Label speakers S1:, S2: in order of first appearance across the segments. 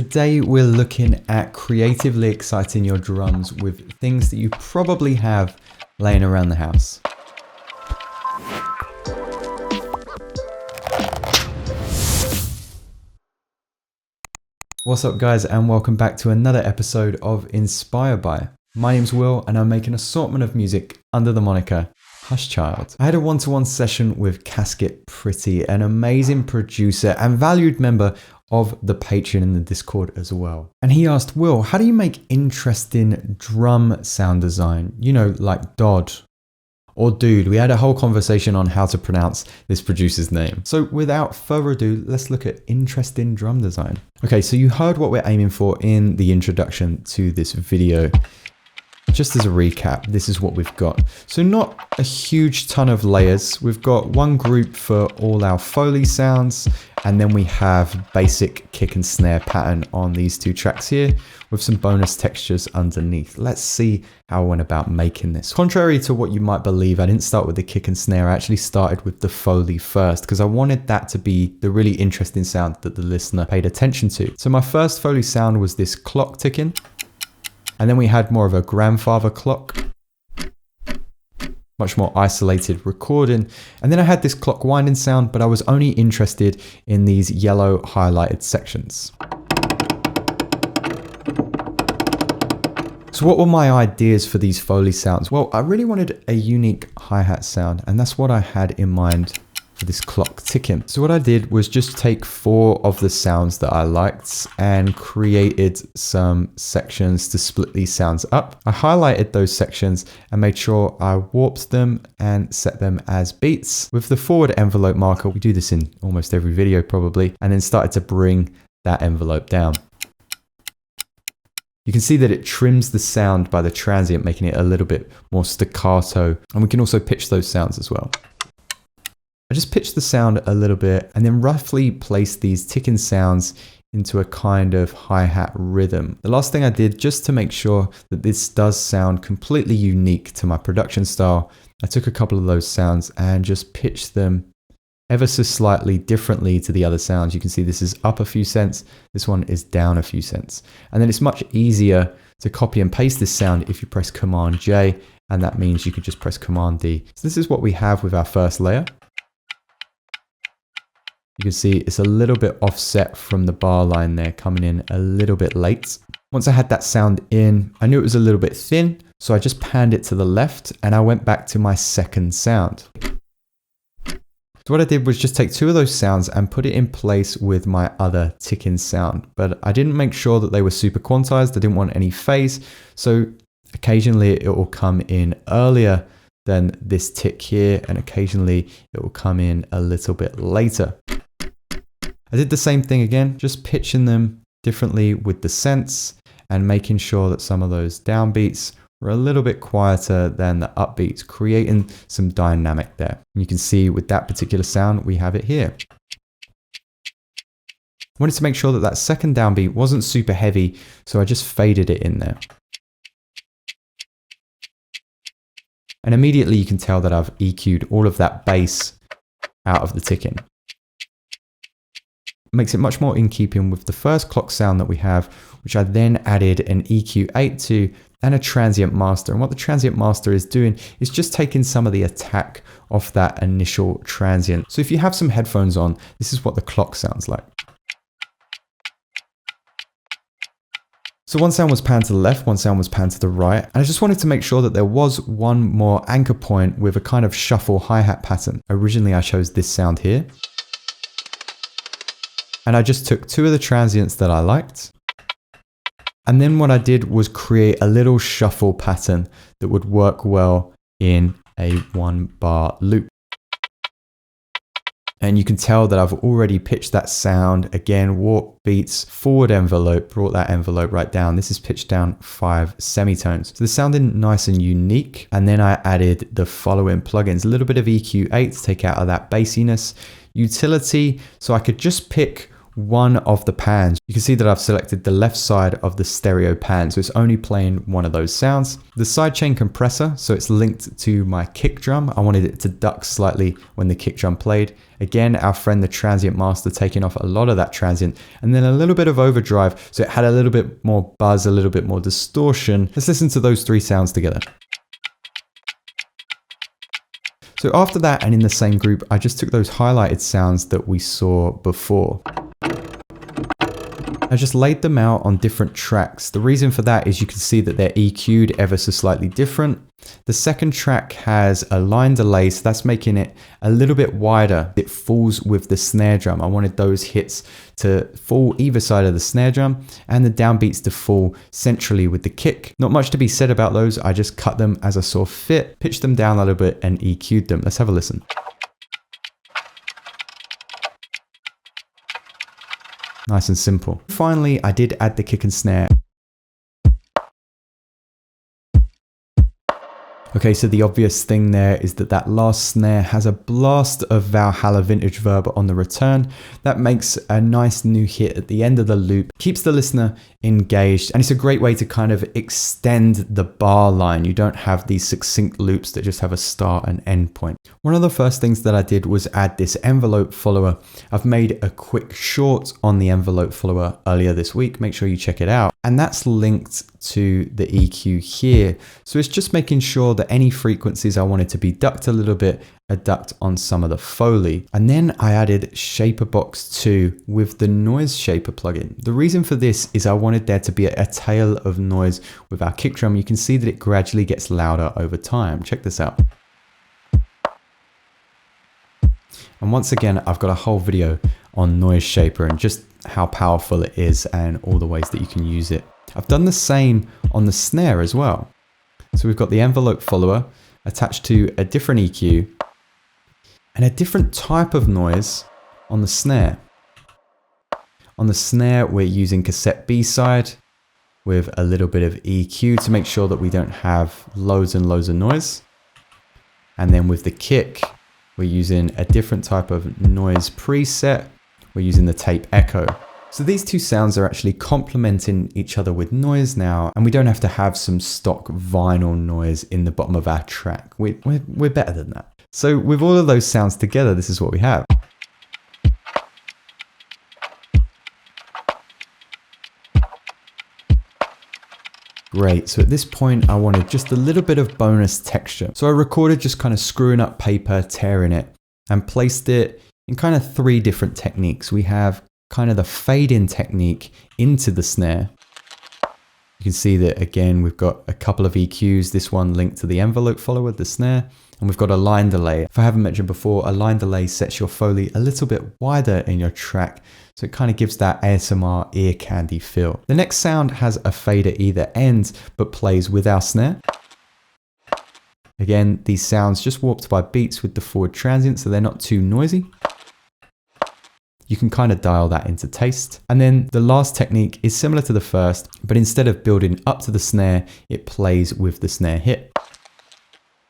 S1: today we're looking at creatively exciting your drums with things that you probably have laying around the house. What's up guys, and welcome back to another episode of Inspired By. My name's Will and I'm making an assortment of music under the moniker Hushchild. I had a one-to-one session with Casket Pretty, an amazing producer and valued member of the Patreon and the Discord as well. And he asked, Will, how do you make interesting drum sound design? You know, like D0d or Dude. We had a whole conversation on how to pronounce this producer's name. So without further ado, let's look at interesting drum design. Okay, so you heard what we're aiming for in the introduction to this video. Just as a recap, this is what we've got. So not a huge ton of layers. We've got one group for all our Foley sounds, and then we have basic kick and snare pattern on these two tracks here with some bonus textures underneath. Let's see how I went about making this. Contrary to what you might believe, I didn't start with the kick and snare. I actually started with the Foley first because I wanted that to be the really interesting sound that the listener paid attention to. So my first Foley sound was this clock ticking. And then we had more of a grandfather clock, much more isolated recording. And then I had this clock winding sound, but I was only interested in these yellow highlighted sections. So what were my ideas for these Foley sounds? Well, I really wanted a unique hi-hat sound, and that's what I had in mind for this clock ticking. So what I did was just take 4 of the sounds that I liked and created some sections to split these sounds up. I highlighted those sections and made sure I warped them and set them as beats. With the forward envelope marker, we do this in almost every video probably, and then started to bring that envelope down. You can see that it trims the sound by the transient, making it a little bit more staccato, and we can also pitch those sounds as well. I just pitched the sound a little bit and then roughly placed these ticking sounds into a kind of hi-hat rhythm. The last thing I did, just to make sure that this does sound completely unique to my production style, I took a couple of those sounds and just pitched them ever so slightly differently to the other sounds. You can see this is up a few cents, this one is down a few cents. And then it's much easier to copy and paste this sound if you press Command J, and that means you could just press Command D. So this is what we have with our first layer. You can see it's a little bit offset from the bar line there, coming in a little bit late. Once I had that sound in, I knew it was a little bit thin, so I just panned it to the left and I went back to my second sound. So what I did was just take 2 of those sounds and put it in place with my other ticking sound, but I didn't make sure that they were super quantized. I didn't want any phase, so occasionally it will come in earlier than this tick here, and occasionally it will come in a little bit later. I did the same thing again, just pitching them differently with the cents and making sure that some of those downbeats were a little bit quieter than the upbeats, creating some dynamic there. And you can see with that particular sound, we have it here. I wanted to make sure that that second downbeat wasn't super heavy, so I just faded it in there. And immediately you can tell that I've EQ'd all of that bass out of the ticking. Makes it much more in keeping with the first clock sound that we have, which I then added an EQ8 to and a transient master. And what the transient master is doing is just taking some of the attack off that initial transient. So if you have some headphones on, this is what the clock sounds like. So one sound was panned to the left, one sound was panned to the right. And I just wanted to make sure that there was one more anchor point with a kind of shuffle hi-hat pattern. Originally I chose this sound here. And I just took 2 of the transients that I liked. And then what I did was create a little shuffle pattern that would work well in a 1-bar loop. And you can tell that I've already pitched that sound. Again, warp beats, forward envelope, brought that envelope right down. This is pitched down 5 semitones. So this sounded nice and unique. And then I added the following plugins, a little bit of EQ8 to take out of that bassiness, utility, so I could just pick one of the pans. You can see that I've selected the left side of the stereo pan, so it's only playing one of those sounds. The sidechain compressor, so it's linked to my kick drum. I wanted it to duck slightly when the kick drum played. Again, our friend the transient master taking off a lot of that transient, and then a little bit of overdrive, so it had a little bit more buzz, a little bit more distortion. Let's listen to those three sounds together. So after that, and in the same group, I just took those highlighted sounds that we saw before. I just laid them out on different tracks. The reason for that is you can see that they're EQ'd ever so slightly different. The second track has a line delay, so that's making it a little bit wider. It falls with the snare drum. I wanted those hits to fall either side of the snare drum and the downbeats to fall centrally with the kick. Not much to be said about those. I just cut them as I saw fit, pitched them down a little bit and EQ'd them. Let's have a listen. Nice and simple. Finally, I did add the kick and snare. Okay, so the obvious thing there is that that last snare has a blast of Valhalla vintage verb on the return. That makes a nice new hit at the end of the loop, keeps the listener engaged, and it's a great way to kind of extend the bar line. You don't have these succinct loops that just have a start and end point. One of the first things that I did was add this envelope follower. I've made a quick short on the envelope follower earlier this week. Make sure you check it out. And that's linked to the EQ here. So it's just making sure that any frequencies I wanted to be ducked a little bit are ducked on some of the Foley. And then I added Shaper Box 2 with the Noise Shaper plugin. The reason for this is I wanted there to be a tail of noise with our kick drum. You can see that it gradually gets louder over time. Check this out. And once again, I've got a whole video on Noise Shaper and just how powerful it is and all the ways that you can use it. I've done the same on the snare as well. So we've got the envelope follower attached to a different EQ and a different type of noise on the snare. On the snare, we're using cassette B-side with a little bit of EQ to make sure that we don't have loads and loads of noise. And then with the kick, we're using a different type of noise preset. We're using the tape echo. So these two sounds are actually complementing each other with noise now, and we don't have to have some stock vinyl noise in the bottom of our track. We're better than that. So with all of those sounds together, this is what we have. Great, so at this point I wanted just a little bit of bonus texture. So I recorded just kind of screwing up paper, tearing it, and placed it in kind of three different techniques. We have kind of the fade in technique into the snare. You can see that again, we've got a couple of EQs, this one linked to the envelope follower, the snare, and we've got a line delay. If I haven't mentioned before, a line delay sets your Foley a little bit wider in your track, so it kind of gives that ASMR ear candy feel. The next sound has a fade at either end, but plays with our snare. Again, these sounds just warped by beats with the forward transient, so they're not too noisy. You can kind of dial that into taste. And then the last technique is similar to the first, but instead of building up to the snare, it plays with the snare hit.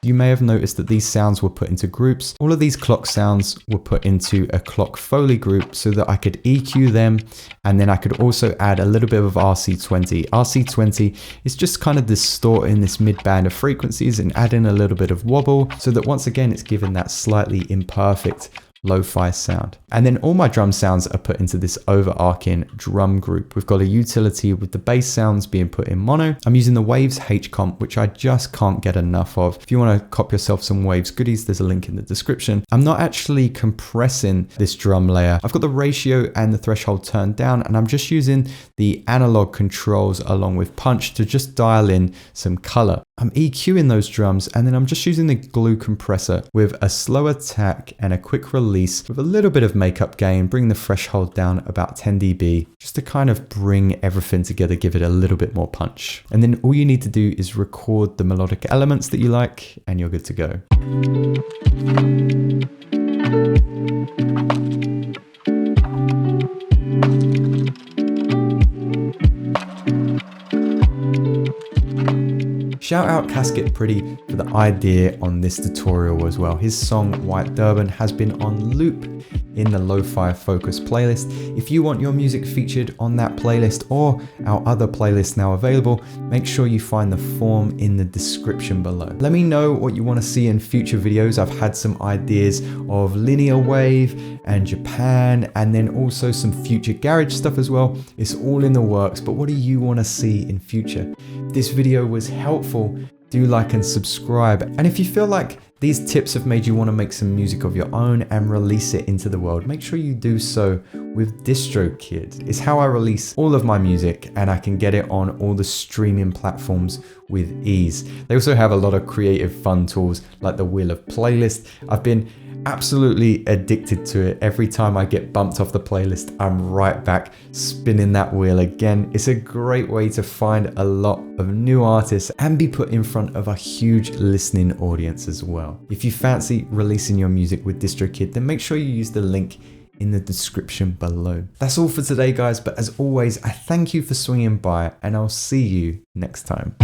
S1: You may have noticed that these sounds were put into groups. All of these clock sounds were put into a clock Foley group so that I could EQ them, and then I could also add a little bit of RC20. RC20 is just kind of distorting this mid-band of frequencies and adding a little bit of wobble so that once again it's given that slightly imperfect lo-fi sound. And then all my drum sounds are put into this overarching drum group. We've got a utility with the bass sounds being put in mono. I'm using the Waves H comp, which I just can't get enough of. If you want to cop yourself some Waves goodies, there's a link in the description. I'm not actually compressing this drum layer. I've got the ratio and the threshold turned down, and I'm just using the analog controls along with punch to just dial in some color. I'm EQing those drums, and then I'm just using the glue compressor with a slow attack and a quick release with a little bit of makeup gain, bring the threshold down about 10 dB, just to kind of bring everything together, give it a little bit more punch. And then all you need to do is record the melodic elements that you like, and you're good to go. Shout out Casket Pretty for the idea on this tutorial as well. His song White Durban has been on loop in the Lo-Fi Focus playlist. If you want your music featured on that playlist or our other playlists now available, make sure you find the form in the description below. Let me know what you want to see in future videos. I've had some ideas of linear wave and Japan, and then also some future garage stuff as well. It's all in the works, but what do you want to see in future? If this video was helpful, do like and subscribe. And if you feel like these tips have made you want to make some music of your own and release it into the world, make sure you do so with DistroKid. It's how I release all of my music, and I can get it on all the streaming platforms with ease. They also have a lot of creative fun tools like the Wheel of Playlist. I've been absolutely addicted to it. Every time I get bumped off the playlist, I'm right back spinning that wheel again. It's a great way to find a lot of new artists and be put in front of a huge listening audience as well. If you fancy releasing your music with DistroKid, then make sure you use the link in the description below. That's all for today, guys, but as always, I thank you for swinging by, and I'll see you next time.